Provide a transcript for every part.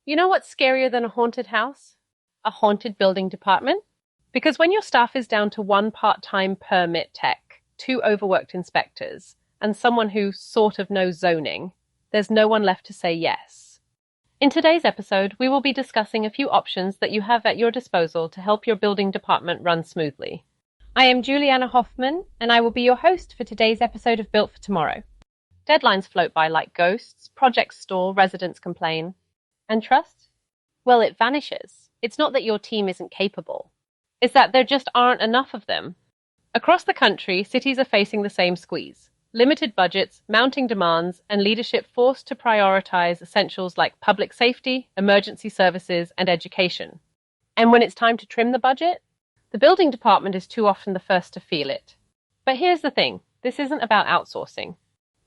You know what's scarier than a haunted house? A haunted building department? Because when your staff is down to one part-time permit tech, two overworked inspectors, and someone who sort of knows zoning, there's no one left to say yes. In today's episode, we will be discussing a few options that you have at your disposal to help your building department run smoothly. I am Juliana Hoffman, and I will be your host for today's episode of Built for Tomorrow. Deadlines float by like ghosts, projects stall, residents complain. And trust? Well, it vanishes. It's not that your team isn't capable. It's that there just aren't enough of them. Across the country, cities are facing the same squeeze. Limited budgets, mounting demands, and leadership forced to prioritize essentials like public safety, emergency services, and education. And when it's time to trim the budget, the building department is too often the first to feel it. But here's the thing. This isn't about outsourcing.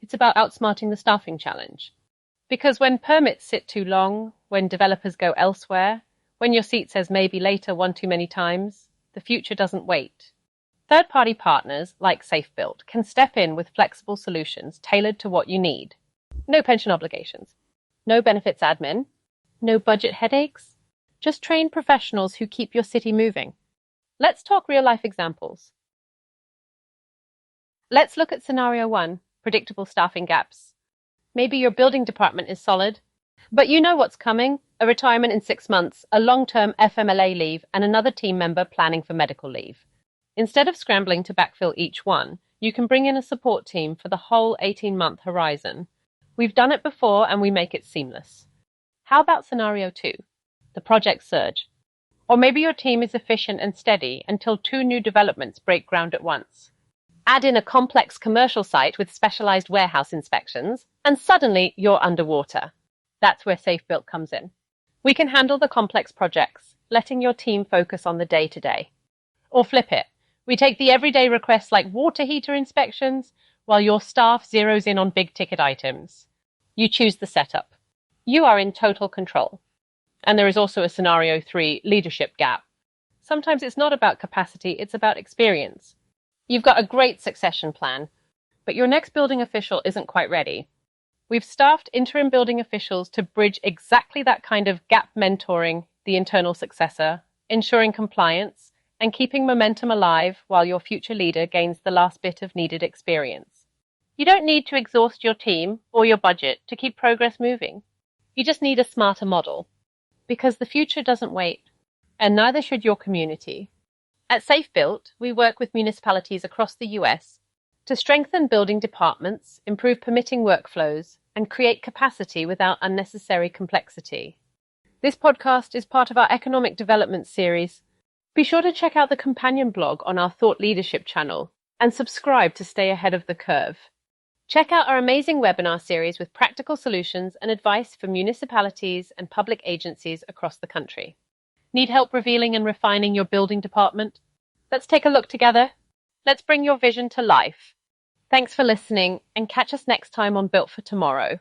It's about outsmarting the staffing challenge. Because when permits sit too long, when developers go elsewhere, when your seat says maybe later one too many times, the future doesn't wait. Third-party partners, like SafeBuilt, can step in with flexible solutions tailored to what you need. No pension obligations, no benefits admin, no budget headaches, just trained professionals who keep your city moving. Let's talk real-life examples. Let's look at scenario 1, predictable staffing gaps. Maybe your building department is solid, but you know what's coming, a retirement in 6 months, a long-term FMLA leave, and another team member planning for medical leave. Instead of scrambling to backfill each one, you can bring in a support team for the whole 18-month horizon. We've done it before and we make it seamless. How about scenario 2, the project surge? Or maybe your team is efficient and steady until 2 new developments break ground at once. Add in a complex commercial site with specialized warehouse inspections, and suddenly you're underwater. That's where SafeBuilt comes in. We can handle the complex projects, letting your team focus on the day-to-day. Or flip it. We take the everyday requests like water heater inspections, while your staff zeroes in on big-ticket items. You choose the setup. You are in total control. And there is also a scenario 3, leadership gap. Sometimes it's not about capacity, it's about experience. You've got a great succession plan, but your next building official isn't quite ready. We've staffed interim building officials to bridge exactly that kind of gap, mentoring the internal successor, ensuring compliance, and keeping momentum alive while your future leader gains the last bit of needed experience. You don't need to exhaust your team or your budget to keep progress moving. You just need a smarter model. Because the future doesn't wait, and neither should your community. At SafeBuilt, we work with municipalities across the US to strengthen building departments, improve permitting workflows, and create capacity without unnecessary complexity. This podcast is part of our economic development series. Be sure to check out the companion blog on our Thought Leadership channel and subscribe to stay ahead of the curve. Check out our amazing webinar series with practical solutions and advice for municipalities and public agencies across the country. Need help revealing and refining your building department? Let's take a look together. Let's bring your vision to life. Thanks for listening, and catch us next time on Built for Tomorrow.